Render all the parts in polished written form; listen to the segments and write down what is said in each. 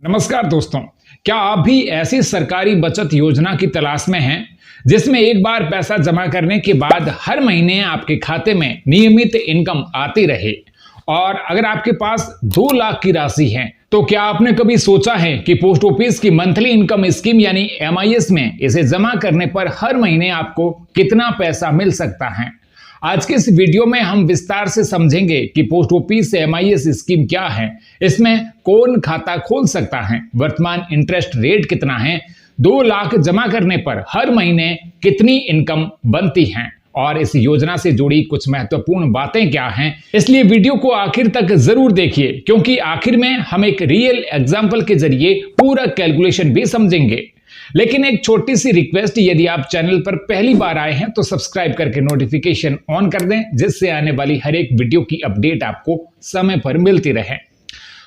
नमस्कार दोस्तों, क्या आप भी ऐसी सरकारी बचत योजना की तलाश में हैं जिसमें एक बार पैसा जमा करने के बाद हर महीने आपके खाते में नियमित इनकम आती रहे। और अगर आपके पास 2 लाख की राशि है तो क्या आपने कभी सोचा है कि पोस्ट ऑफिस की मंथली इनकम स्कीम यानी MIS में इसे जमा करने पर हर महीने आपको कितना पैसा मिल सकता है। आज के इस वीडियो में हम विस्तार से समझेंगे कि पोस्ट ऑफिस MIS स्कीम क्या है, इसमें कौन खाता खोल सकता है, वर्तमान इंटरेस्ट रेट कितना है, 2 लाख जमा करने पर हर महीने कितनी इनकम बनती है और इस योजना से जुड़ी कुछ महत्वपूर्ण बातें क्या हैं। इसलिए वीडियो को आखिर तक जरूर देखिए, क्योंकि आखिर में हम एक रियल एग्जाम्पल के जरिए पूरा कैलकुलेशन भी समझेंगे। लेकिन एक छोटी सी रिक्वेस्ट, यदि आप चैनल पर पहली बार आए हैं तो सब्सक्राइब करके नोटिफिकेशन ऑन कर दें, जिससे आने वाली हर एक वीडियो की अपडेट आपको समय पर मिलती रहे।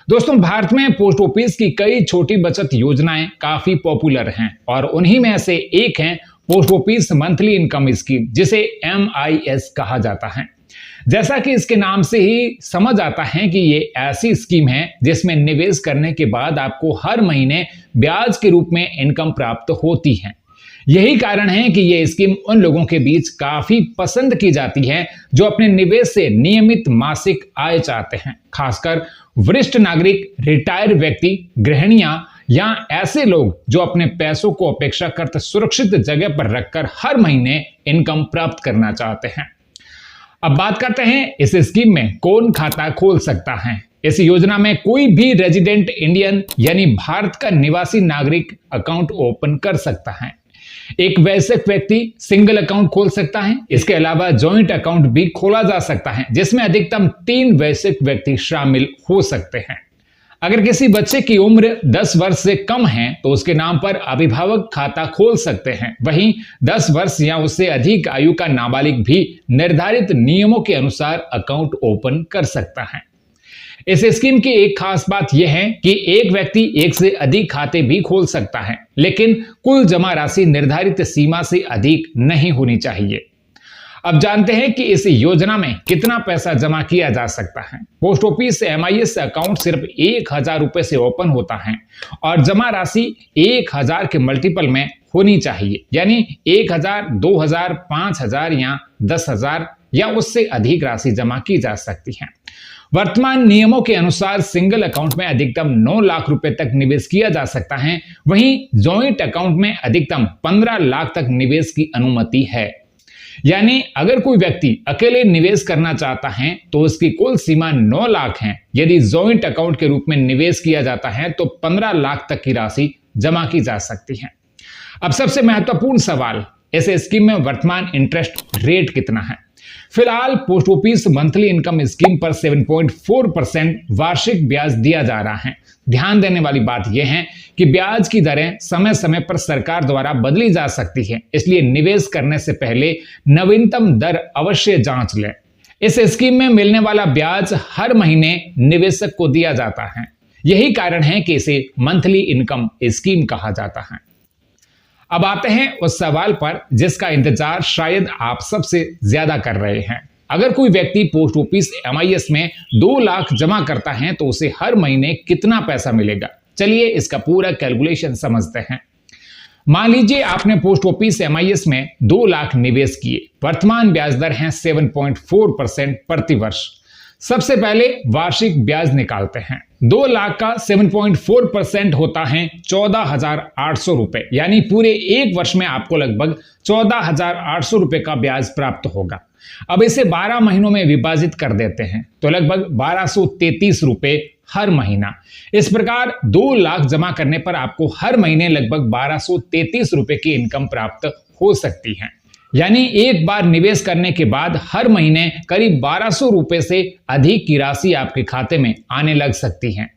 दोस्तों, भारत में पोस्ट ऑफिस की कई छोटी बचत योजनाएं काफी पॉपुलर हैं और उन्हीं में से एक है post office monthly income scheme, जिसे MIS कहा जाता है। जैसा कि इसके नाम से ही समझ आता है कि ये ऐसी स्कीम है जिसमें निवेश करने के बाद आपको हर महीने ब्याज के रूप में इनकम प्राप्त होती है। यही कारण है कि ये स्कीम उन लोगों के बीच काफी पसंद की जाती है जो अपने निवेश से नियमित मासिक आय चाहते हैं, खासकर वरिष्ठ नागरिक, रिटायर व्यक्ति, गृहिणियां या ऐसे लोग जो अपने पैसों को अपेक्षाकृत सुरक्षित जगह पर रखकर हर महीने इनकम प्राप्त करना चाहते हैं। अब बात करते हैं इस स्कीम में कौन खाता खोल सकता है। इस योजना में कोई भी रेजिडेंट इंडियन यानी भारत का निवासी नागरिक अकाउंट ओपन कर सकता है। एक वयस्क व्यक्ति सिंगल अकाउंट खोल सकता है। इसके अलावा जॉइंट अकाउंट भी खोला जा सकता है, जिसमें अधिकतम 3 वयस्क व्यक्ति शामिल हो सकते हैं। अगर किसी बच्चे की उम्र 10 वर्ष से कम है तो उसके नाम पर अभिभावक खाता खोल सकते हैं। वहीं 10 वर्ष या उससे अधिक आयु का नाबालिग भी निर्धारित नियमों के अनुसार अकाउंट ओपन कर सकता है। इस स्कीम की एक खास बात यह है कि एक व्यक्ति एक से अधिक खाते भी खोल सकता है, लेकिन कुल जमा राशि निर्धारित सीमा से अधिक नहीं होनी चाहिए। अब जानते हैं कि इस योजना में कितना पैसा जमा किया जा सकता है। पोस्ट ऑफिस MIS अकाउंट सिर्फ 1000 रुपए से ओपन होता है और जमा राशि 1000 के मल्टीपल में होनी चाहिए, यानी 1000, 2000, 5000 या 10000 या उससे अधिक राशि जमा की जा सकती है। वर्तमान नियमों के अनुसार सिंगल अकाउंट में अधिकतम 9 लाख रुपए तक निवेश किया जा सकता है। वहीं जॉइंट अकाउंट में अधिकतम 15 लाख तक निवेश की अनुमति है। यानी अगर कोई व्यक्ति अकेले निवेश करना चाहता है तो उसकी कुल सीमा 9 लाख है। यदि जॉइंट अकाउंट के रूप में निवेश किया जाता है तो 15 लाख तक की राशि जमा की जा सकती है। अब सबसे महत्वपूर्ण सवाल, इस स्कीम में वर्तमान इंटरेस्ट रेट कितना है। फिलहाल post office monthly income scheme पर 7.4% वार्षिक ब्याज दिया जा रहा है। ध्यान देने वाली बात यह है कि ब्याज की दरें समय समय पर सरकार द्वारा बदली जा सकती है, इसलिए निवेश करने से पहले नवीनतम दर अवश्य जांच लें। इस स्कीम में मिलने वाला ब्याज हर महीने निवेशक को दिया जाता है। यही कारण है कि इसे मंथली इनकम स्कीम कहा जाता है। अब आते हैं उस सवाल पर जिसका इंतजार शायद आप सबसे ज्यादा कर रहे हैं। अगर कोई व्यक्ति पोस्ट ऑफिस MIS में 2 लाख जमा करता है तो उसे हर महीने कितना पैसा मिलेगा। चलिए इसका पूरा कैलकुलेशन समझते हैं। मान लीजिए आपने पोस्ट ऑफिस MIS में 2 लाख निवेश किए। वर्तमान ब्याज दर है 7.4% प्रति वर्ष। सबसे पहले वार्षिक ब्याज निकालते हैं। 2 लाख का 7.4% होता है 14,800 रुपए, यानी पूरे एक वर्ष में आपको लगभग 14,800 रुपए का ब्याज प्राप्त होगा। अब इसे 12 महीनों में विभाजित कर देते हैं तो लगभग 1233 रुपए हर महीना। इस प्रकार 2 लाख जमा करने पर आपको हर महीने लगभग 1233 रुपए की इनकम प्राप्त हो सकती है। यानी एक बार निवेश करने के बाद हर महीने करीब 1200 रुपए से अधिक की राशि आपके खाते में आने लग सकती है।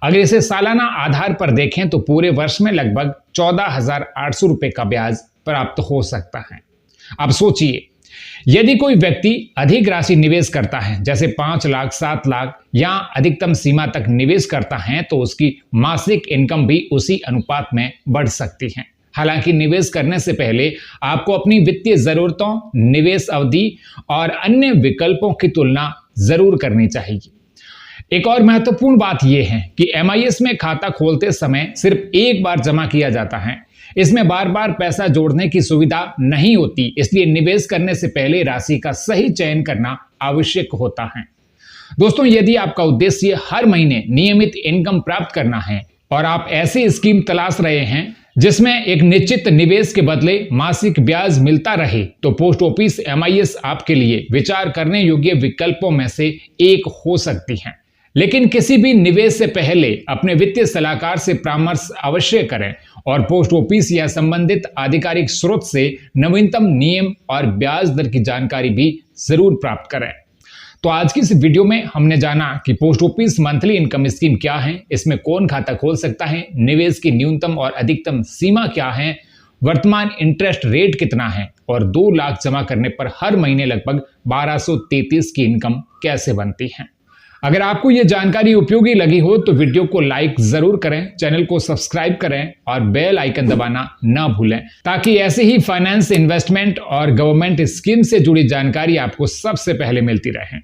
अगर इसे सालाना आधार पर देखें तो पूरे वर्ष में लगभग 14,800 रुपए का ब्याज प्राप्त हो सकता है। अब सोचिए, यदि कोई व्यक्ति अधिक राशि निवेश करता है, जैसे 5 लाख, 7 लाख या अधिकतम सीमा तक निवेश करता है, तो उसकी मासिक इनकम भी उसी अनुपात में बढ़ सकती है। हालांकि निवेश करने से पहले आपको अपनी वित्तीय जरूरतों, निवेश अवधि और अन्य विकल्पों की तुलना जरूर करनी चाहिए। एक और महत्वपूर्ण बात यह है कि MIS में खाता खोलते समय सिर्फ एक बार जमा किया जाता है। इसमें बार बार पैसा जोड़ने की सुविधा नहीं होती, इसलिए निवेश करने से पहले राशि का सही चयन करना आवश्यक होता है। दोस्तों, यदि आपका उद्देश्य हर महीने नियमित इनकम प्राप्त करना है और आप ऐसी स्कीम तलाश रहे हैं जिसमें एक निश्चित निवेश के बदले मासिक ब्याज मिलता रहे, तो पोस्ट ऑफिस MIS आपके लिए विचार करने योग्य विकल्पों में से एक हो सकती है। लेकिन किसी भी निवेश से पहले अपने वित्तीय सलाहकार से परामर्श अवश्य करें और पोस्ट ऑफिस या संबंधित आधिकारिक स्रोत से नवीनतम नियम और ब्याज दर की जानकारी भी जरूर प्राप्त करें। तो आज की इस वीडियो में हमने जाना कि post office monthly income scheme क्या है, इसमें कौन खाता खोल सकता है, निवेश की न्यूनतम और अधिकतम सीमा क्या है, वर्तमान इंटरेस्ट रेट कितना है और 2 लाख जमा करने पर हर महीने लगभग 1233 की इनकम कैसे बनती है। अगर आपको यह जानकारी उपयोगी लगी हो तो वीडियो को लाइक जरूर करें, चैनल को सब्सक्राइब करें और बेल आइकन दबाना ना भूलें, ताकि ऐसे ही फाइनेंस, इन्वेस्टमेंट और गवर्नमेंट स्कीम से जुड़ी जानकारी आपको सबसे पहले मिलती रहे।